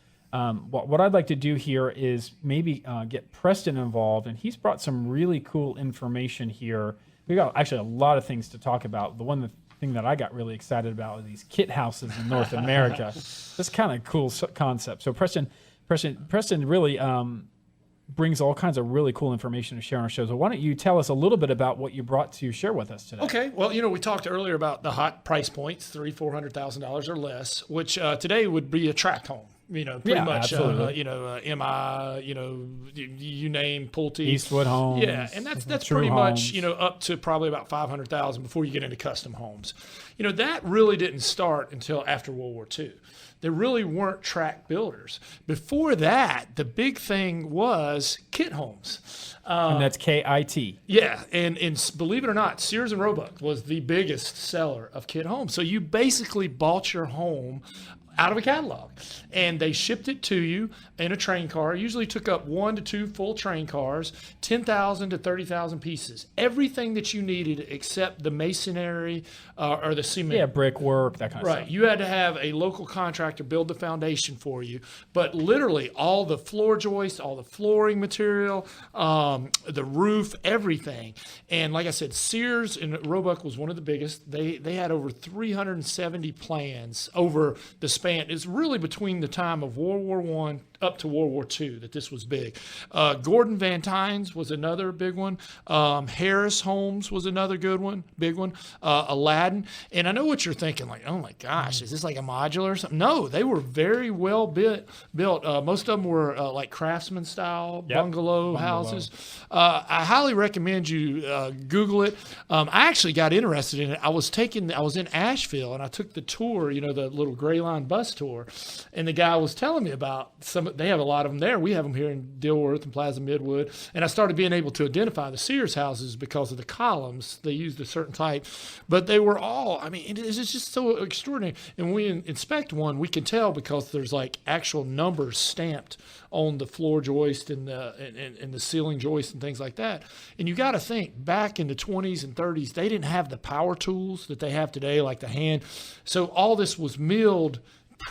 what I'd like to do here is maybe get Preston involved, and he's brought some really cool information here. We got actually a lot of things to talk about. The one thing that I got really excited about, are these kit houses in North America. That's kind of cool concept. So Preston really brings all kinds of really cool information to share on our show. So why don't you tell us a little bit about what you brought to share with us today? Okay. Well, we talked earlier about the hot price points, $300,000-$400,000 or less, which today would be a tract home. Pretty much, absolutely. MI, you name Pulte. Eastwood Homes. Yeah, and that's True pretty Homes. much, up to probably about $500,000 before you get into custom homes. That really didn't start until after World War II. There really weren't tract builders. Before that, the big thing was kit homes. And that's KIT. Yeah, and believe it or not, Sears and Roebuck was the biggest seller of kit homes. So you basically bought your home out of a catalog, and they shipped it to you in a train car. Usually took up 1 to 2 full train cars, 10,000 to 30,000 pieces. Everything that you needed except the masonry or the cement. Yeah, brickwork, that kind of Right. stuff. You had to have a local contractor build the foundation for you. But literally all the floor joists, all the flooring material, the roof, everything. And like I said, Sears and Roebuck was one of the biggest. They had over 370 plans over the span. It's really between the time of World War I up to World War II that this was big. Gordon Van Tyne's was another big one. Harris Homes was another big one. Aladdin. And I know what you're thinking, like, oh my gosh, is this like a modular or something? No, they were very well built. Most of them were like craftsman style bungalow houses. I highly recommend you Google it. I actually got interested in it. I was in Asheville and I took the tour, the little Gray Line bus tour, and the guy was telling me about they have a lot of them there. We have them here in Dilworth and Plaza Midwood. And I started being able to identify the Sears houses because of the columns. They used a certain type. But they were all, it's just so extraordinary. And when we inspect one, we can tell because there's like actual numbers stamped on the floor joist and the ceiling joist and things like that. And you got to think, back in the 20s and 30s, they didn't have the power tools that they have today, like the hand. So all this was milled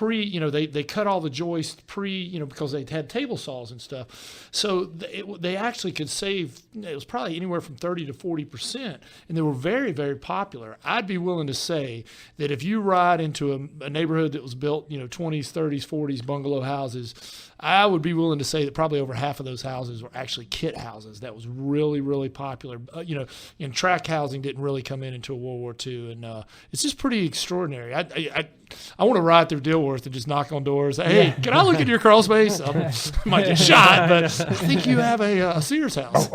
they cut all the joists because they had table saws and stuff. So they actually could save, it was probably anywhere from 30 to 40%. And they were very, very popular. I'd be willing to say that if you ride into a neighborhood that was built, 20s, 30s, 40s bungalow houses, I would be willing to say that probably over half of those houses were actually kit houses. That was really, really popular. And tract housing didn't really come in until World War II. And it's just pretty extraordinary. I want to ride through Dilworth and just knock on doors. Hey, can I look at your crawl space? I might get shot, but I think you have a Sears house.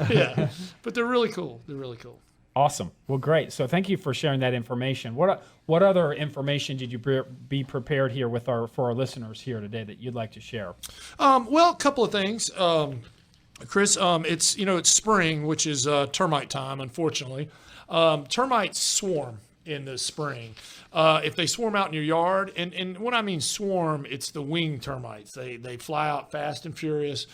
Yeah, but they're really cool. They're really cool. Awesome. Well, great. So thank you for sharing that information. What other information did you be prepared here for our listeners here today that you'd like to share? Well, a couple of things. Chris, it's spring, which is termite time, unfortunately. Termites swarm in the spring. If they swarm out in your yard, and when I mean swarm, it's the winged termites. They fly out fast and furious.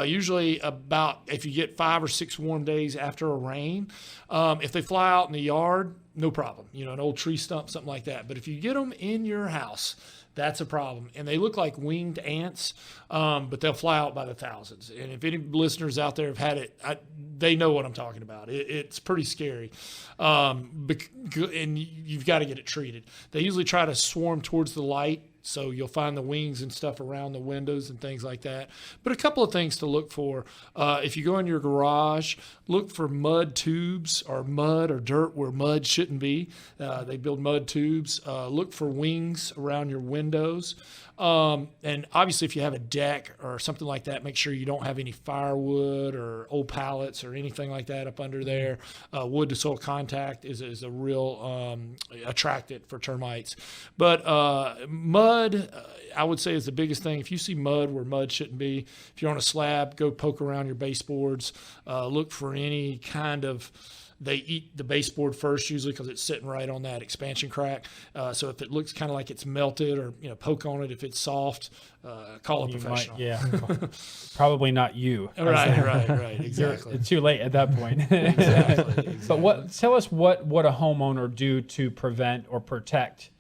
Usually about, if you get 5 or 6 warm days after a rain, if they fly out in the yard, no problem. An old tree stump, something like that. But if you get them in your house, that's a problem. And they look like winged ants, but they'll fly out by the thousands. And if any listeners out there have had it, they know what I'm talking about. It's pretty scary. And you've got to get it treated. They usually try to swarm towards the light, so you'll find the wings and stuff around the windows and things like that. But a couple of things to look for. If you go in your garage, look for mud tubes or mud or dirt where mud shouldn't be. They build mud tubes. Look for wings around your windows. And obviously if you have a deck or something like that, make sure you don't have any firewood or old pallets or anything like that up under there. Wood to soil contact is a real attractant for termites. But mud, I would say, is the biggest thing. If you see mud where mud shouldn't be, if you're on a slab, go poke around your baseboards. Look for any kind of, they eat the baseboard first usually because it's sitting right on that expansion crack. So if it looks kind of like it's melted, or poke on it if it's soft, call a professional. Probably not you. Right, exactly. It's too late at that point. Exactly. But tell us what a homeowner do to prevent or protect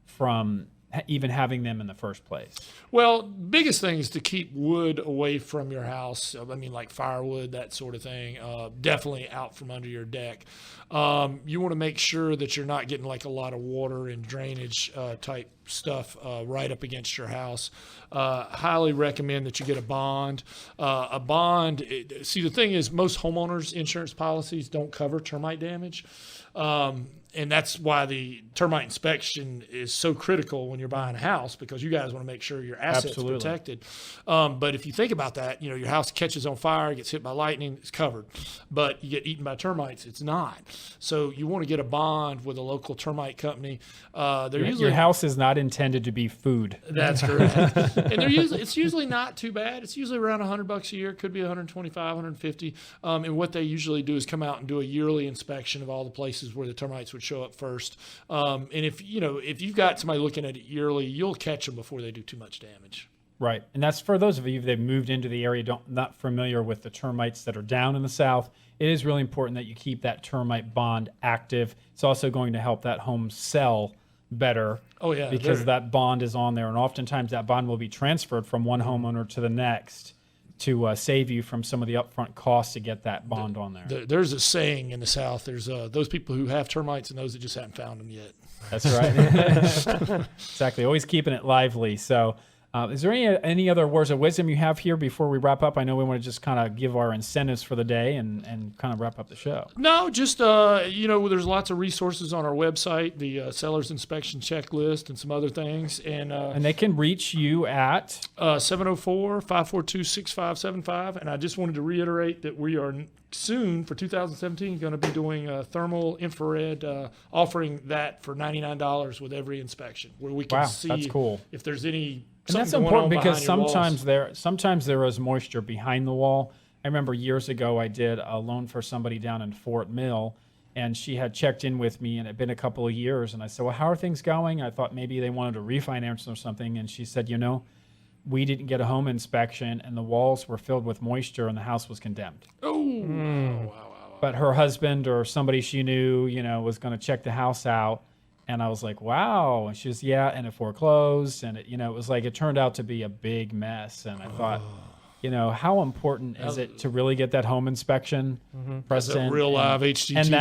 from even having them in the first place? Well, biggest thing is to keep wood away from your house. I mean, like firewood, that sort of thing. Definitely out from under your deck. You want to make sure that you're not getting like a lot of water and drainage type stuff right up against your house. Highly recommend that you get a bond. See, the thing is, most homeowners insurance policies don't cover termite damage. And that's why the termite inspection is so critical when you're buying a house, because you guys want to make sure your assets are protected. But if you think about that, your house catches on fire, gets hit by lightning, it's covered. But you get eaten by termites, it's not. So you want to get a bond with a local termite company. Your house is not intended to be food. That's correct. And it's usually not too bad. It's usually around $100 a year. It could be $125, $150. And what they usually do is come out and do a yearly inspection of all the places where the termites would show up first. And if you've got somebody looking at it yearly, you'll catch them before they do too much damage. Right. And that's for those of you that moved into the area, not familiar with the termites that are down in the south. It is really important that you keep that termite bond active. It's also going to help that home sell better. Oh, yeah. Because that bond is on there. And oftentimes that bond will be transferred from one homeowner to the next to save you from some of the upfront costs to get that bond on there. There's a saying in the South, there's those people who have termites and those that just haven't found them yet. That's right. Exactly. Always keeping it lively. So is there any other words of wisdom you have here before we wrap up? I know we want to just kind of give our incentives for the day and kind of wrap up the show. No, just, there's lots of resources on our website, the seller's inspection checklist and some other things. And they can reach you at 704-542-6575. And I just wanted to reiterate that we are soon, for 2017, going to be doing thermal infrared, offering that for $99 with every inspection, where we can see that's cool. if there's any. And that's important because sometimes there is moisture behind the wall. I remember years ago I did a loan for somebody down in Fort Mill, and she had checked in with me, and it had been a couple of years. And I said, well, how are things going? I thought maybe they wanted to refinance or something. And she said, we didn't get a home inspection, and the walls were filled with moisture, and the house was condemned. Oh, wow. But her husband or somebody she knew, was going to check the house out. And I was like, wow. And she was, yeah, and it foreclosed. And, it was like it turned out to be a big mess. And I thought, how important is it to really get that home inspection, Preston? Real live HGTV and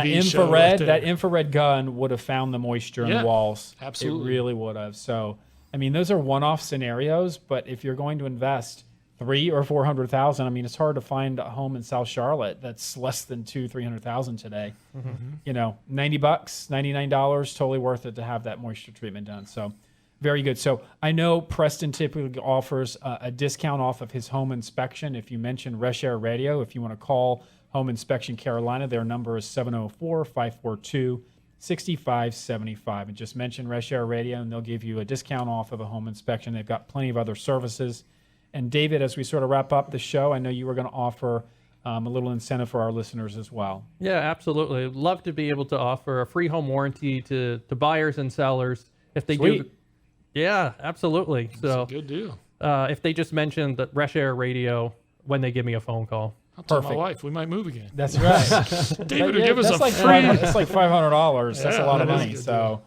that infrared gun would have found the moisture in the walls. Absolutely. It really would have. So, those are one-off scenarios. But if you're going to invest $300,000 or $400,000, it's hard to find a home in South Charlotte that's less than $200,000-$300,000 today. $90, $99, totally worth it to have that moisture treatment done. So very good. So I know Preston typically offers a discount off of his home inspection if you mention Reshair Radio. If you want to call Home Inspection Carolina, their number is 704-542-6575. And just mention Reshair Radio, and they'll give you a discount off of a home inspection. They've got plenty of other services. And David, as we sort of wrap up the show, I know you were going to offer a little incentive for our listeners as well. Yeah, absolutely. I'd love to be able to offer a free home warranty to buyers and sellers if they do. Yeah, absolutely. That's a good deal. If they just mention the Reshair Radio when they give me a phone call. I'll tell my wife we might move again. That's right. David will give us a free. It's like $500. That's a lot of money. So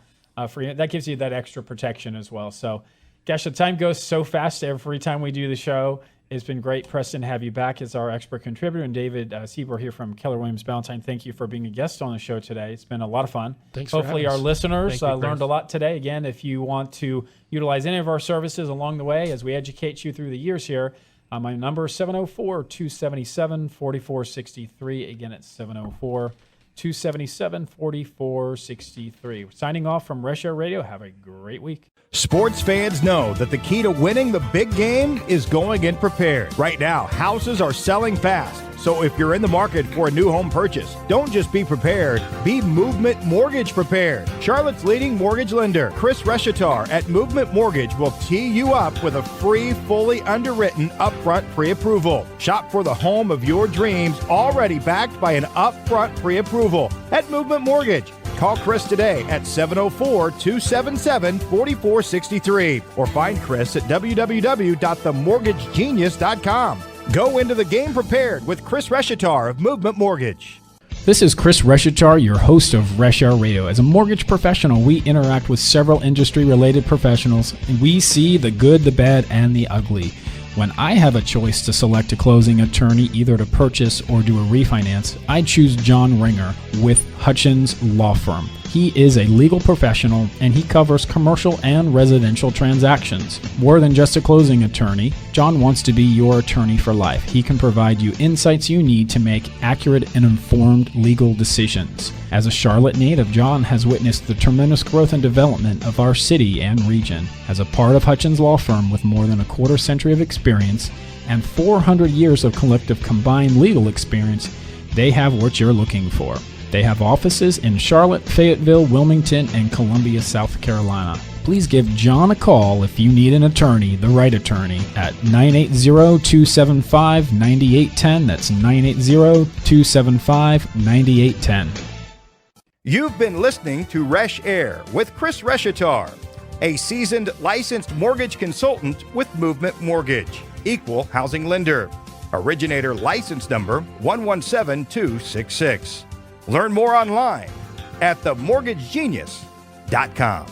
free, that gives you that extra protection as well. So. Gosh, the time goes so fast every time we do the show. It's been great, Preston, to have you back as our expert contributor. And David Scribor here from Keller Williams Ballantyne, thank you for being a guest on the show today. It's been a lot of fun. Thanks Hopefully for having our us. listeners learned a lot today. Again, if you want to utilize any of our services along the way as we educate you through the years here, my number is 704-277-4463. Again, it's 704-277-4463. Signing off from Reshair Radio. Have a great week. Sports fans know that the key to winning the big game is going in prepared. Right now, houses are selling fast. So if you're in the market for a new home purchase, don't just be prepared, be Movement Mortgage prepared. Charlotte's leading mortgage lender, Chris Reshaar at Movement Mortgage, will tee you up with a free, fully underwritten upfront pre-approval. Shop for the home of your dreams, already backed by an upfront pre-approval at Movement Mortgage. Call Chris today at 704-277-4463 or find Chris at www.themortgagegenius.com. Go into the game prepared with Chris Reshaar of Movement Mortgage. This is Chris Reshaar, your host of Reshair Radio. As a mortgage professional, we interact with several industry-related professionals, and we see the good, the bad, and the ugly. When I have a choice to select a closing attorney either to purchase or do a refinance, I choose John Ringer with Hutchins Law Firm. He is a legal professional and he covers commercial and residential transactions. More than just a closing attorney, John wants to be your attorney for life. He can provide you insights you need to make accurate and informed legal decisions. As a Charlotte native, John has witnessed the tremendous growth and development of our city and region. As a part of Hutchins Law Firm with more than a quarter century of experience and 400 years of collective combined legal experience, they have what you're looking for. They have offices in Charlotte, Fayetteville, Wilmington, and Columbia, South Carolina. Please give John a call if you need an attorney, the right attorney, at 980-275-9810. That's 980-275-9810. You've been listening to Reshair with Chris Reshaar, a seasoned licensed mortgage consultant with Movement Mortgage, equal housing lender. Originator license number 117266. Learn more online at themortgagegenius.com.